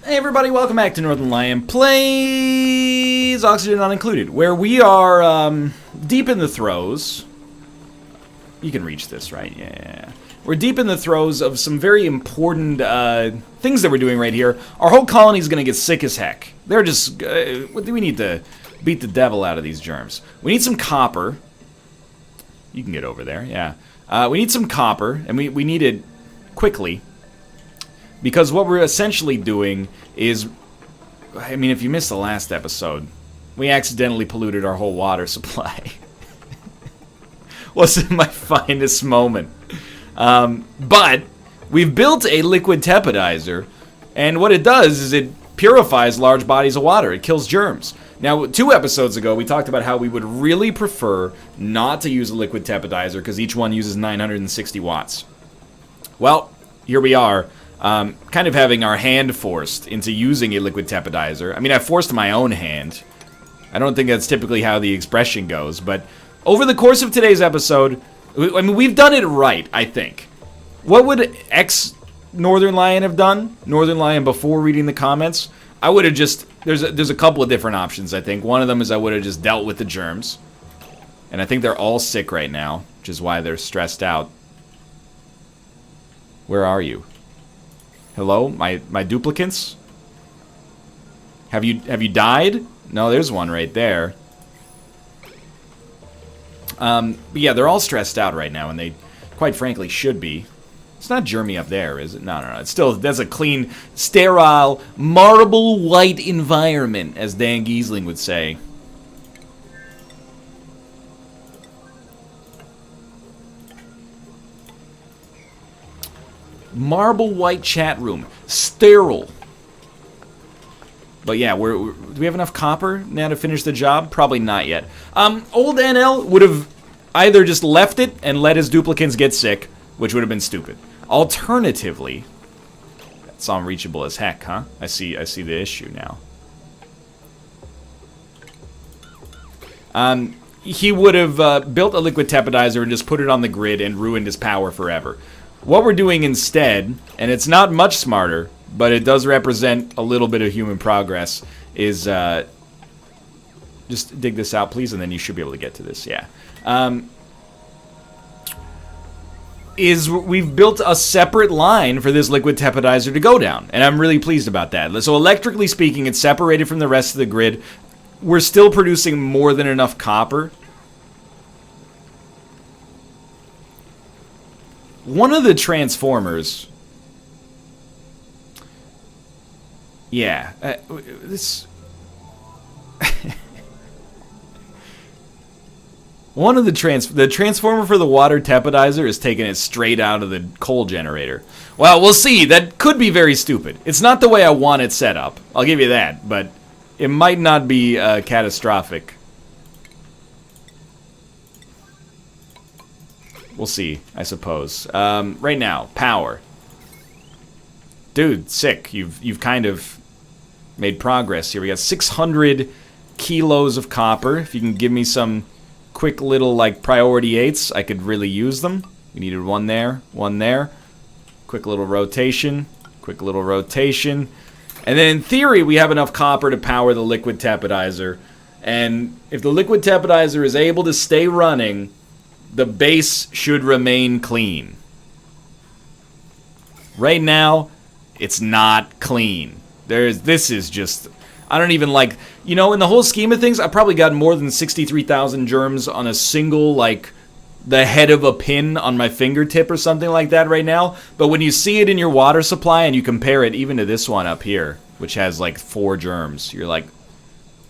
Hey everybody, welcome back to Northernlion Plays Oxygen Not Included, where we are deep in the throes. You can reach this, right? Yeah. We're deep in the throes of some very important things that we're doing right here. Our whole colony is going to get sick as heck. They're just... we need to beat the devil out of these germs. We need some copper. You can get over there, yeah. We need some copper, and we need it quickly. Because what we're essentially doing is, I mean, if you missed the last episode, we accidentally polluted our whole water supply. Wasn't my finest moment. But we've built a liquid tepidizer, and what it does is it purifies large bodies of water. It kills germs. Now, 2 episodes ago, we talked about how we would really prefer not to use a liquid tepidizer because each one uses 960 watts. Well, here we are. Kind of having our hand forced into using a liquid tepidizer. I mean, I forced my own hand. I don't think that's typically how the expression goes, but over the course of today's episode, I mean, we've done it right, I think. What would ex-Northernlion have done? Northernlion before reading the comments? I would have just... There's a couple of different options, I think. One of them is I would have just dealt with the germs. And I think they're all sick right now, which is why they're stressed out. Where are you? Hello, my duplicants? Have you died? No, there's one right there. But yeah, they're all stressed out right now, and they, quite frankly, should be. It's not germy up there, is it? No. It's still, that's a clean, sterile, marble white environment, as Dan Giesling would say. Marble white chat room. Sterile. But yeah, do we have enough copper now to finish the job? Probably not yet. Old NL would have either just left it and let his duplicants get sick, which would have been stupid. Alternatively, that's unreachable as heck, huh? I see the issue now. He would have built a liquid tepidizer and just put it on the grid and ruined his power forever. What we're doing instead, and it's not much smarter, but it does represent a little bit of human progress, is just dig this out, please, and then you should be able to get to this, yeah. Is we've built a separate line for this liquid tepidizer to go down, and I'm really pleased about that. So electrically speaking, it's separated from the rest of the grid. We're still producing more than enough copper. One of the transformers... Yeah, this... One of the transformer for the water tepidizer is taking it straight out of the coal generator. Well, we'll see. That could be very stupid. It's not the way I want it set up. I'll give you that, but it might not be catastrophic. We'll see, I suppose. Right now, power. Dude, sick. You've kind of made progress here. We got 600 kilos of copper. If you can give me some quick little, like, priority 8s, I could really use them. We needed one there, one there. Quick little rotation. Quick little rotation. And then in theory, we have enough copper to power the liquid tepidizer. And if the liquid tepidizer is able to stay running, the base should remain clean. Right now, it's not clean. This is just... I don't even like... You know, in the whole scheme of things, I probably got more than 63,000 germs on a single, like, the head of a pin on my fingertip or something like that right now. But when you see it in your water supply and you compare it even to this one up here, which has, like, 4 germs, you're like...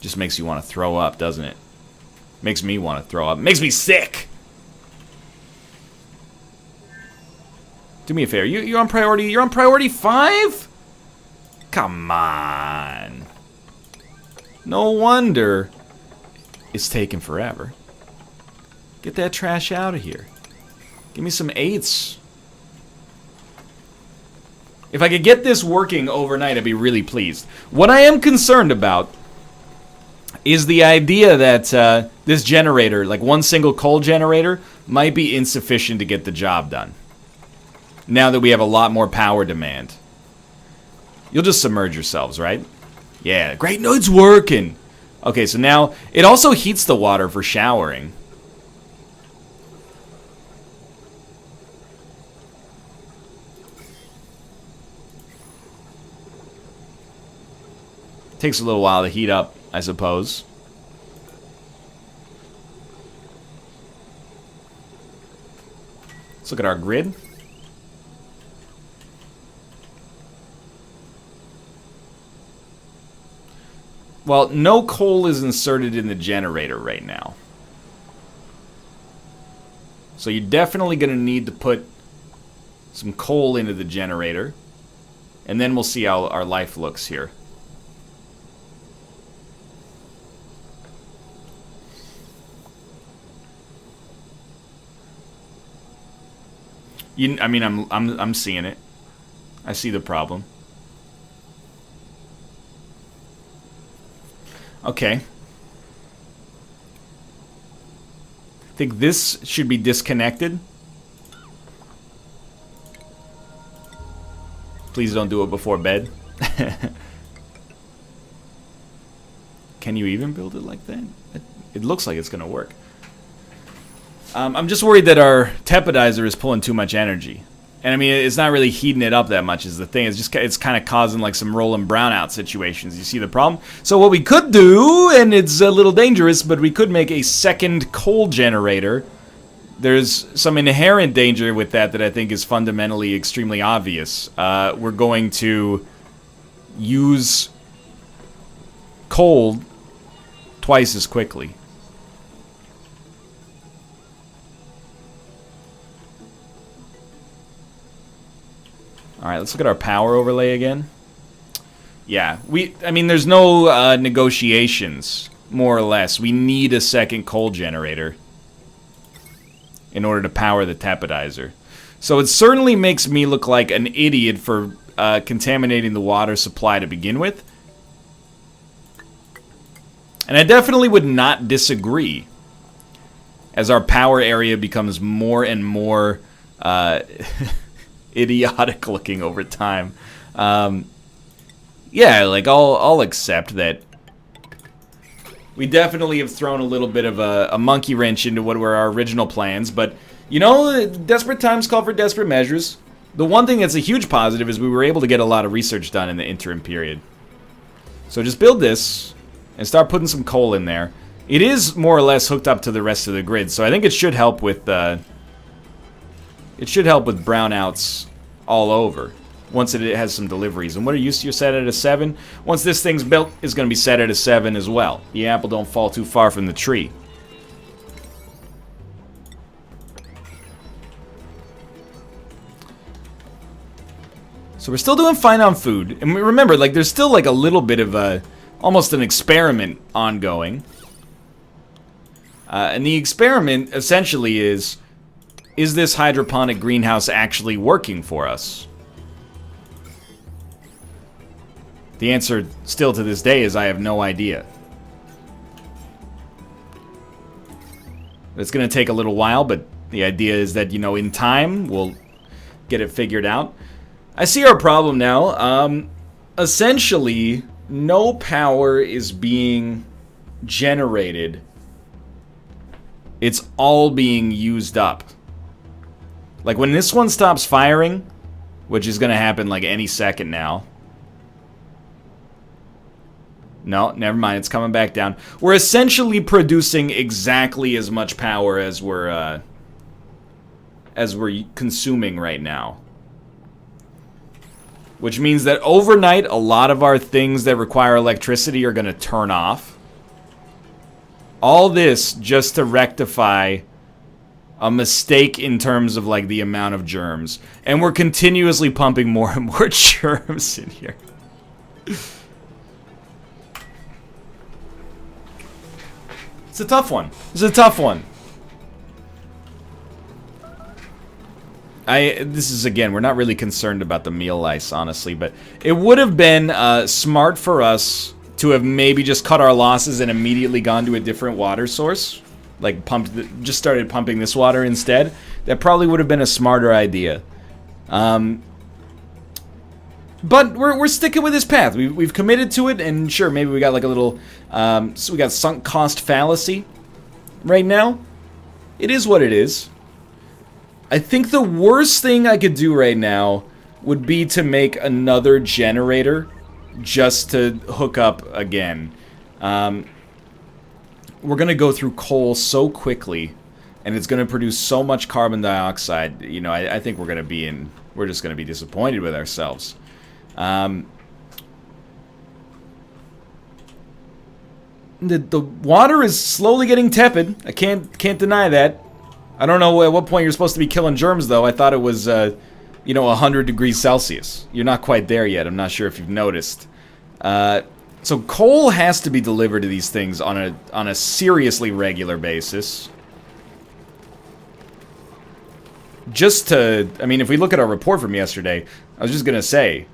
Just makes you want to throw up, doesn't it? Makes me want to throw up. Makes me sick! Do me a favor. You're on priority. You're on priority 5? Come on. No wonder it's taking forever. Get that trash out of here. Give me some 8s. If I could get this working overnight, I'd be really pleased. What I am concerned about is the idea that this generator, like one single coal generator, might be insufficient to get the job done. Now that we have a lot more power demand. You'll just submerge yourselves, right? Yeah, great. No, it's working. Okay, so now it also heats the water for showering. Takes a little while to heat up, I suppose. Let's look at our grid. Well, no coal is inserted in the generator right now. So you're definitely going to need to put some coal into the generator. And then we'll see how our life looks here. I mean, I'm seeing it. I see the problem. Okay. I think this should be disconnected. Please don't do it before bed. Can you even build it like that? It looks like it's gonna work. I'm just worried that our tepodizer is pulling too much energy. And I mean, it's not really heating it up that much is the thing. It's kind of causing like some rolling brownout situations. You see the problem? So what we could do, and it's a little dangerous, but we could make a second coal generator. There's some inherent danger with that I think is fundamentally extremely obvious. We're going to use coal twice as quickly. Alright, let's look at our power overlay again. Yeah, I mean, there's no negotiations, more or less. We need a second coal generator in order to power the tepodizer. So it certainly makes me look like an idiot for contaminating the water supply to begin with. And I definitely would not disagree as our power area becomes more and more idiotic looking over time. Yeah, like I'll accept that we definitely have thrown a little bit of a monkey wrench into what were our original plans, but you know, desperate times call for desperate measures. The one thing that's a huge positive is we were able to get a lot of research done in the interim period. So just build this and start putting some coal in there. It is more or less hooked up to the rest of the grid, so I think it should help with brownouts all over once it has some deliveries. And what are you set at a 7? Once this thing's built, it's going to be set at a 7 as well. The apple don't fall too far from the tree. So we're still doing fine on food. And remember, like, there's still like a little bit of almost an experiment ongoing. And the experiment essentially is this hydroponic greenhouse actually working for us? The answer still to this day is I have no idea. It's going to take a little while, but the idea is that, you know, in time we'll get it figured out. I see our problem now. Essentially, no power is being generated. It's all being used up. Like, when this one stops firing, which is going to happen, like, any second now. No, never mind. It's coming back down. We're essentially producing exactly as much power as we're consuming right now. Which means that overnight, a lot of our things that require electricity are going to turn off. All this just to rectify a mistake in terms of, like, the amount of germs. And we're continuously pumping more and more germs in here. It's a tough one. It's a tough one. This is, again, we're not really concerned about the meal lice, honestly, but it would have been smart for us to have maybe just cut our losses and immediately gone to a different water source. Like, just started pumping this water instead. That probably would have been a smarter idea. But we're sticking with this path. We've committed to it, and sure, maybe we got like a little... so we got sunk cost fallacy right now. It is what it is. I think the worst thing I could do right now would be to make another generator just to hook up again. We're going to go through coal so quickly, and it's going to produce so much carbon dioxide. You know, I think we're going to be in... We're just going to be disappointed with ourselves. The water is slowly getting tepid. I can't deny that. I don't know at what point you're supposed to be killing germs, though. I thought it was, you know, 100 degrees Celsius. You're not quite there yet. I'm not sure if you've noticed. So coal has to be delivered to these things on a seriously regular basis. Just to, I mean, if we look at our report from yesterday, I was just gonna say,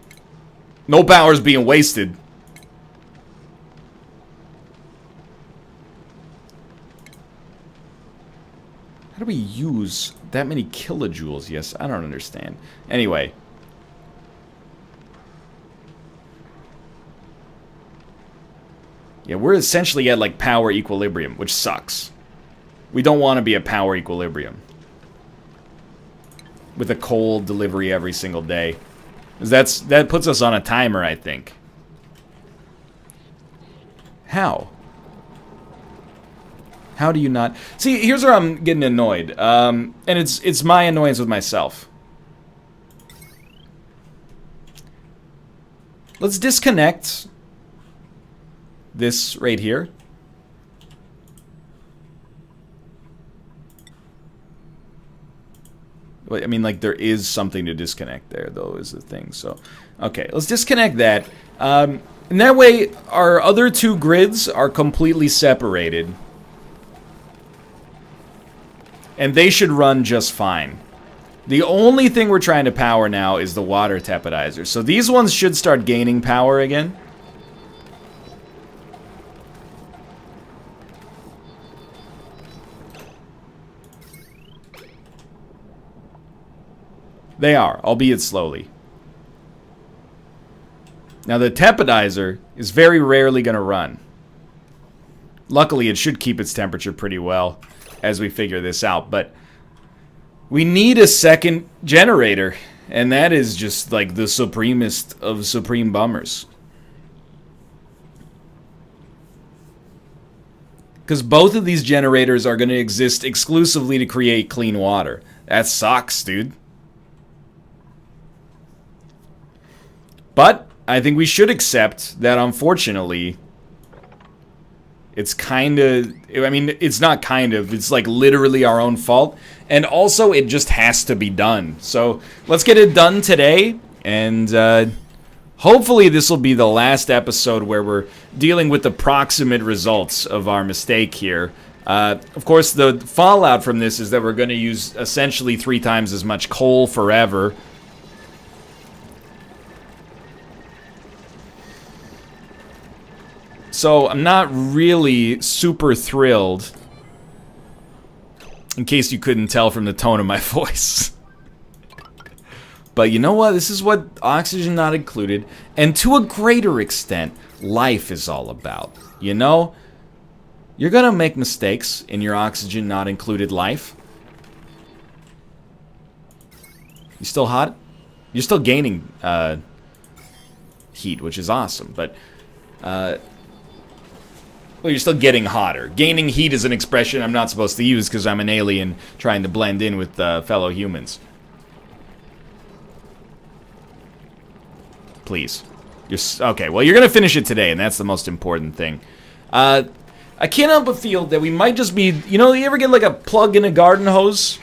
no power is being wasted. How do we use that many kilojoules? Yes, I don't understand. Anyway. Yeah, we're essentially at, like, power equilibrium, which sucks. We don't want to be at power equilibrium. With a coal delivery every single day. 'Cause that puts us on a timer, I think. How? How do you not... See, here's where I'm getting annoyed. And it's my annoyance with myself. Let's disconnect this right here. I mean, like, there is something to disconnect there, though, is the thing. So, okay, let's disconnect that. And that way, our other two grids are completely separated. And they should run just fine. The only thing we're trying to power now is the water tepidizer. So these ones should start gaining power again. They are, albeit slowly. Now the tepidizer is very rarely going to run. Luckily, it should keep its temperature pretty well as we figure this out. But we need a second generator. And that is just like the supremest of supreme bummers. Because both of these generators are going to exist exclusively to create clean water. That sucks, dude. But I think we should accept that, unfortunately, it's kind of... I mean, it's not kind of. It's like literally our own fault. And also, it just has to be done. So, let's get it done today. And hopefully this will be the last episode where we're dealing with the proximate results of our mistake here. Of course, the fallout from this is that we're going to use essentially 3 times as much coal forever. So, I'm not really super thrilled, in case you couldn't tell from the tone of my voice. But you know what? This is what oxygen not included, and to a greater extent, life is all about. You know? You're gonna make mistakes in your oxygen not included life. You still hot? You're still gaining heat, which is awesome, but... well, you're still getting hotter. Gaining heat is an expression I'm not supposed to use because I'm an alien trying to blend in with fellow humans. Please. Okay, well, you're going to finish it today, and that's the most important thing. I can't help but feel that we might just be... You know, you ever get like a plug in a garden hose?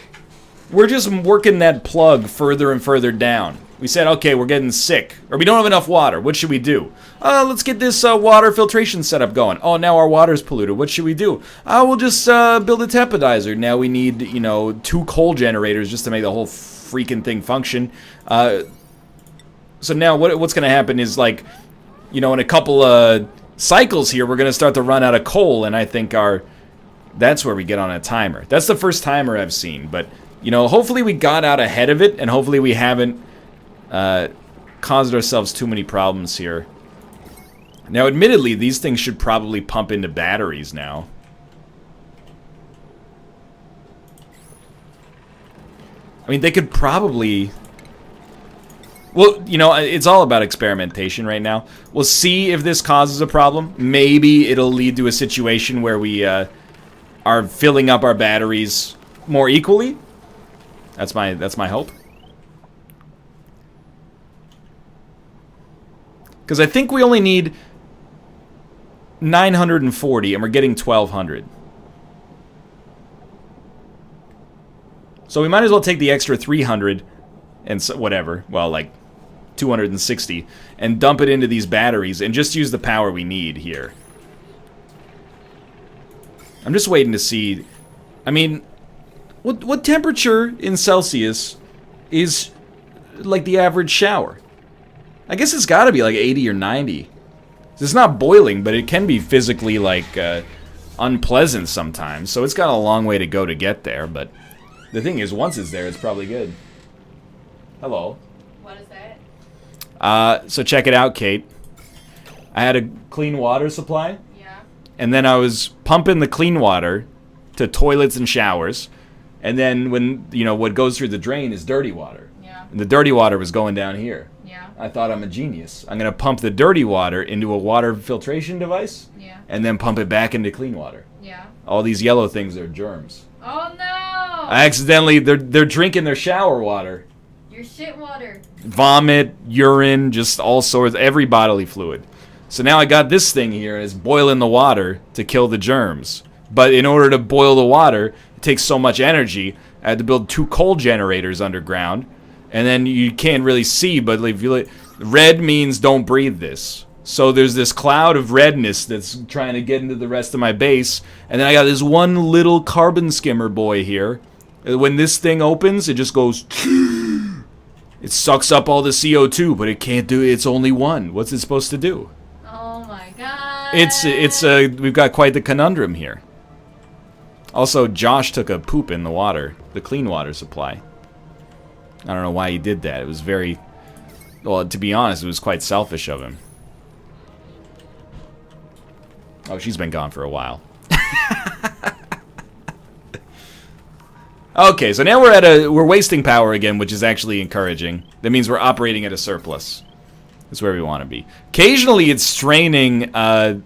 We're just working that plug further and further down. We said, okay, we're getting sick. Or we don't have enough water. What should we do? Let's get this water filtration setup going. Oh, now our water's polluted. What should we do? We'll just build a tepidizer. Now we need, you know, 2 coal generators just to make the whole freaking thing function. So now what's going to happen is, like, you know, in a couple cycles here, we're going to start to run out of coal. And I think that's where we get on a timer. That's the first timer I've seen. But, you know, hopefully we got out ahead of it. And hopefully we haven't... caused ourselves too many problems here. Now, admittedly, these things should probably pump into batteries now. I mean, they could probably... Well, you know, it's all about experimentation right now. We'll see if this causes a problem. Maybe it'll lead to a situation where we are filling up our batteries more equally. That's my hope. Because I think we only need 940, and we're getting 1,200. So we might as well take the extra 300 and so, whatever, well, like 260, and dump it into these batteries and just use the power we need here. I'm just waiting to see. I mean, what temperature in Celsius is like the average shower? I guess it's got to be like 80 or 90. It's not boiling, but it can be physically like unpleasant sometimes. So it's got a long way to go to get there. But the thing is, once it's there, it's probably good. Hello. What is that? So check it out, Kate. I had a clean water supply. Yeah. And then I was pumping the clean water to toilets and showers. And then when, you know, what goes through the drain is dirty water. Yeah. And the dirty water was going down here. Yeah. I thought, I'm a genius. I'm going to pump the dirty water into a water filtration device. Yeah. And then pump it back into clean water. Yeah. All these yellow things are germs. Oh no! I accidentally, they're drinking their shower water. Your shit water. Vomit, urine, just all sorts, every bodily fluid. So now I got this thing here, it's boiling the water to kill the germs. But in order to boil the water, it takes so much energy, I had to build 2 coal generators underground. And then you can't really see, but if you look, red means don't breathe this. So there's this cloud of redness that's trying to get into the rest of my base. And then I got this one little carbon skimmer boy here. When this thing opens, it just goes... It sucks up all the CO2, but it can't do it. It's only one. What's it supposed to do? Oh my god. We've got quite the conundrum here. Also, Josh took a poop in the water, the clean water supply. I don't know why he did that. It was very, well, to be honest, it was quite selfish of him. Oh, she's been gone for a while. Okay, so now we're wasting power again, which is actually encouraging. That means we're operating at a surplus. That's where we want to be. Occasionally, it's straining the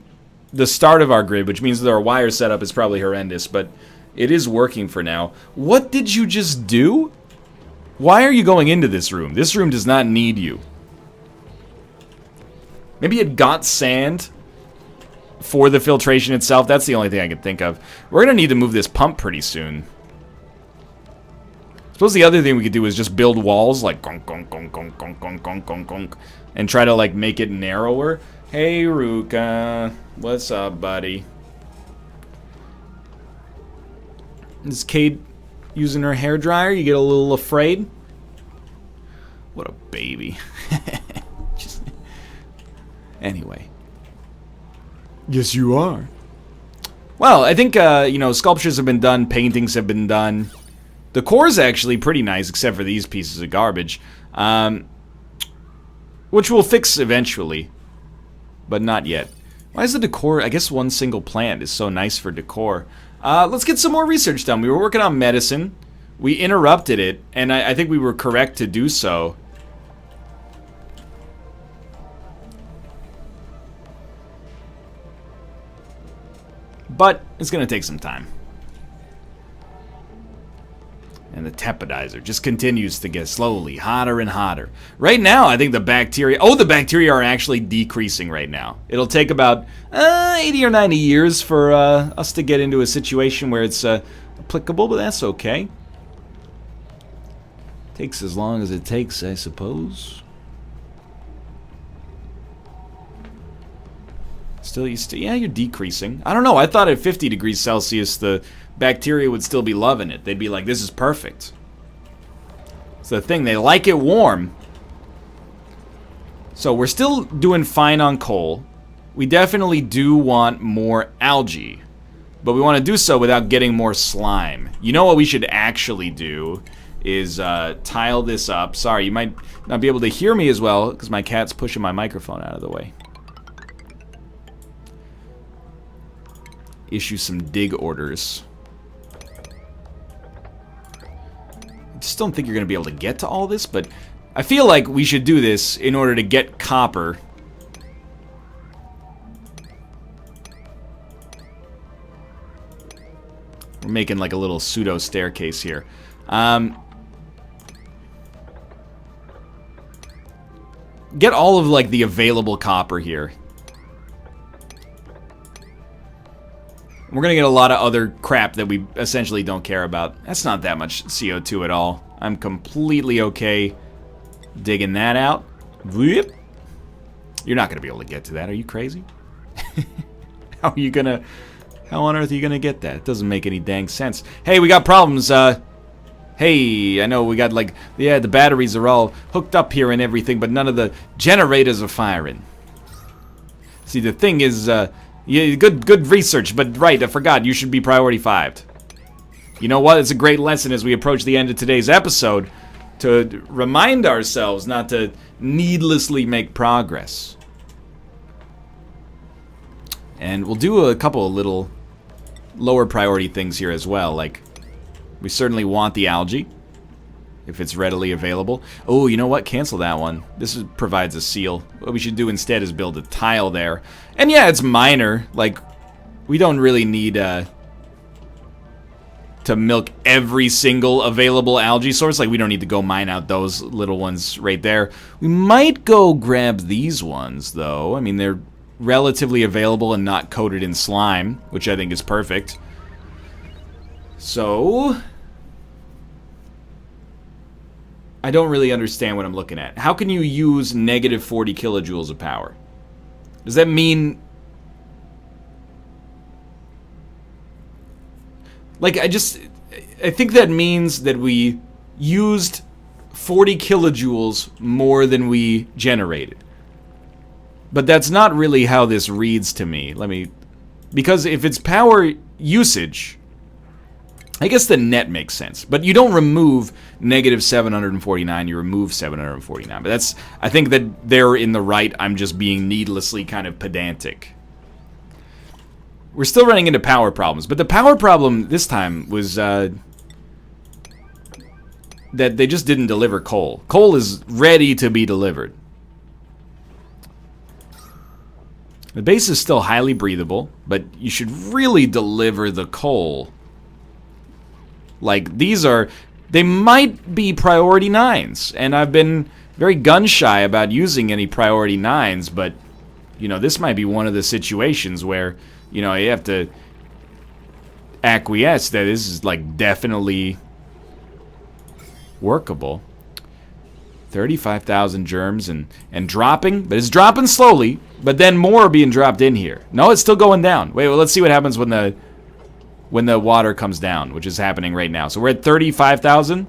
start of our grid, which means that our wire setup is probably horrendous, but it is working for now. What did you just do? Why are you going into this room? This room does not need you. Maybe it got sand for the filtration itself. That's the only thing I can think of. We're going to need to move this pump pretty soon. Suppose the other thing we could do is just build walls like gunk, gunk, gunk, gunk, gunk, gunk, gunk, gunk, gunk, and try to like make it narrower. Hey, Ruka. What's up, buddy? Is Kate using her hairdryer? You get a little afraid? What a baby. Just... Anyway. Yes, you are. Well, I think, you know, sculptures have been done, paintings have been done. The core is actually pretty nice, except for these pieces of garbage. Which we'll fix eventually. But not yet. Why is the decor... I guess one single plant is so nice for decor. Let's get some more research done. We were working on medicine. We interrupted it, and I think we were correct to do so. But it's going to take some time. And the tepodizer just continues to get slowly hotter and hotter. Right now, I think the bacteria... Oh, the bacteria are actually decreasing right now. It'll take about 80 or 90 years for us to get into a situation where it's applicable, but that's okay. Takes as long as it takes, I suppose. Yeah, you're decreasing. I don't know. I thought at 50 degrees Celsius, the bacteria would still be loving it. They'd be like, this is perfect. It's the thing. They like it warm. So we're still doing fine on coal. We definitely do want more algae. But we want to do so without getting more slime. You know what we should actually do is tile this up. Sorry, you might not be able to hear me as well because my cat's pushing my microphone out of the way. Issue some dig orders. I just don't think you're going to be able to get to all this, but I feel like we should do this in order to get copper. We're making like a little pseudo staircase here. Get all of like the available copper here. We're gonna get a lot of other crap that we essentially don't care about. That's not that much CO2 at all. I'm completely okay digging that out. You're not gonna be able to get to that. Are you crazy? How are you gonna... How on earth are you gonna get that? It doesn't make any dang sense. Hey, we got problems. Hey, I know we got like... Yeah, the batteries are all hooked up here and everything, but none of the generators are firing. See, the thing is... Yeah, good research, but right, I forgot, you should be priority 5'd. You know what? It's a great lesson as we approach the end of today's episode to remind ourselves not to needlessly make progress. And we'll do a couple of little lower priority things here as well, like we certainly want the algae if it's readily available. Oh, you know what? Cancel that one. This provides a seal. What we should do instead is build a tile there. And yeah, it's minor. Like, we don't really need to milk every single available algae source. Like, we don't need to go mine out those little ones right there. We might go grab these ones, though. I mean, they're relatively available and not coated in slime, which I think is perfect. So... I don't really understand what I'm looking at. How can you use negative 40 kilojoules of power? Does that mean... Like, I think that means that we used 40 kilojoules more than we generated. But that's not really how this reads to me. Because if it's power usage... I guess the net makes sense, but you don't remove negative 749, you remove 749. But that's, I think that they're in the right, I'm just being needlessly kind of pedantic. We're still running into power problems, but the power problem this time was that they just didn't deliver coal. Coal is ready to be delivered. The base is still highly breathable, but you should really deliver the coal. Like, they might be priority 9s, and I've been very gun-shy about using any priority 9s, but, you know, this might be one of the situations where, you know, you have to acquiesce that this is, like, definitely workable. 35,000 germs and dropping, but it's dropping slowly, but then more are being dropped in here. No, it's still going down. Wait, well, let's see what happens when the water comes down, which is happening right now. So we're at 35,000.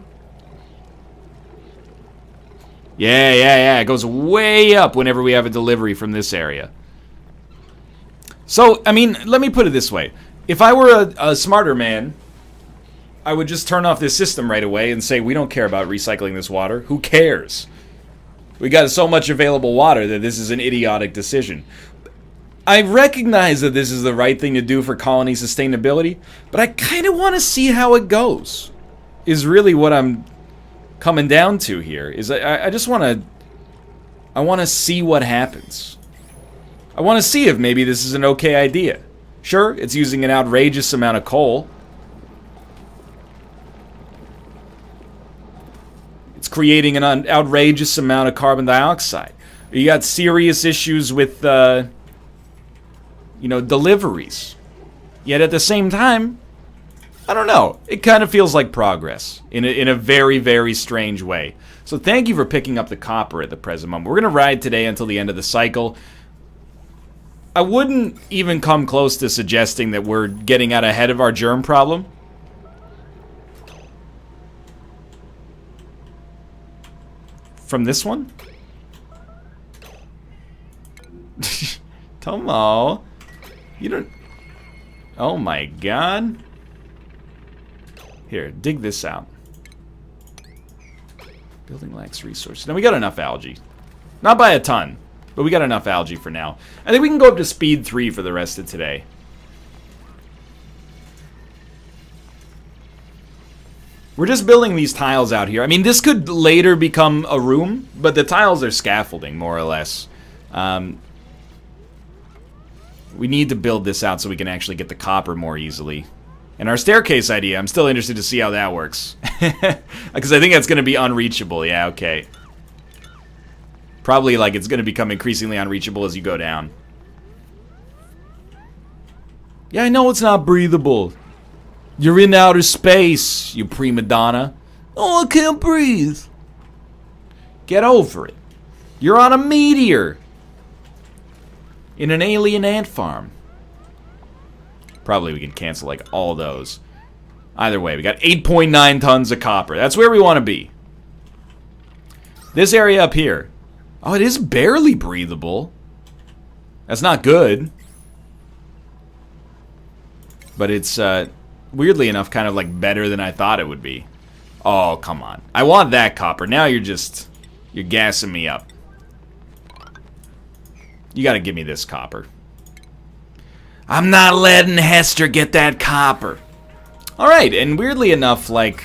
Yeah. It goes way up whenever we have a delivery from this area. So, I mean, let me put it this way. If I were a smarter man, I would just turn off this system right away and say, we don't care about recycling this water. Who cares? We got so much available water that this is an idiotic decision. I recognize that this is the right thing to do for colony sustainability, but I kind of want to see how it goes, is really what I'm coming down to here. Is I just want to see what happens. I want to see if maybe this is an okay idea. Sure, it's using an outrageous amount of coal. It's creating an outrageous amount of carbon dioxide. You got serious issues with... you know, deliveries. Yet at the same time, I don't know. It kind of feels like progress in a very, very strange way. So thank you for picking up the copper at the present moment. We're going to ride today until the end of the cycle. I wouldn't even come close to suggesting that we're getting out ahead of our germ problem. From this one? Tomo. You don't... Oh my god. Here, dig this out. Building lacks resources. Now we got enough algae. Not by a ton, but we got enough algae for now. I think we can go up to speed 3 for the rest of today. We're just building these tiles out here. I mean, this could later become a room, but the tiles are scaffolding, more or less. We need to build this out so we can actually get the copper more easily. And our staircase idea, I'm still interested to see how that works. Because I think that's going to be unreachable. Yeah, okay. Probably, like, it's going to become increasingly unreachable as you go down. Yeah, I know it's not breathable. You're in outer space, you prima donna. Oh, I can't breathe. Get over it. You're on a meteor. In an alien ant farm. Probably we can cancel, like, all those. Either way, we got 8.9 tons of copper. That's where we want to be. This area up here. Oh, it is barely breathable. That's not good. But it's, weirdly enough, kind of, like, better than I thought it would be. Oh, come on. I want that copper. Now you're gassing me up. You gotta give me this copper. I'm not letting Hester get that copper. Alright, and weirdly enough, like,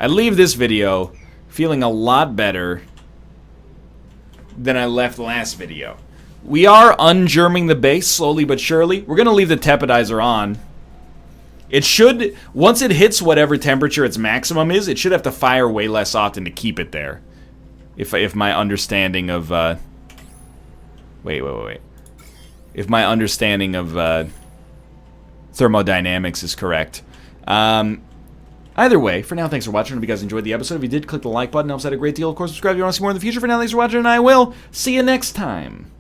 I leave this video feeling a lot better than I left last video. We are ungerming the base slowly but surely. We're gonna leave the tepidizer on. It should, once it hits whatever temperature its maximum is, it should have to fire way less often to keep it there. If my understanding of, Wait. If my understanding of thermodynamics is correct. Either way, for now, thanks for watching. I hope you guys enjoyed the episode. If you did, click the like button. It helps out a great deal. Of course, subscribe if you want to see more in the future. For now, thanks for watching, and I will see you next time.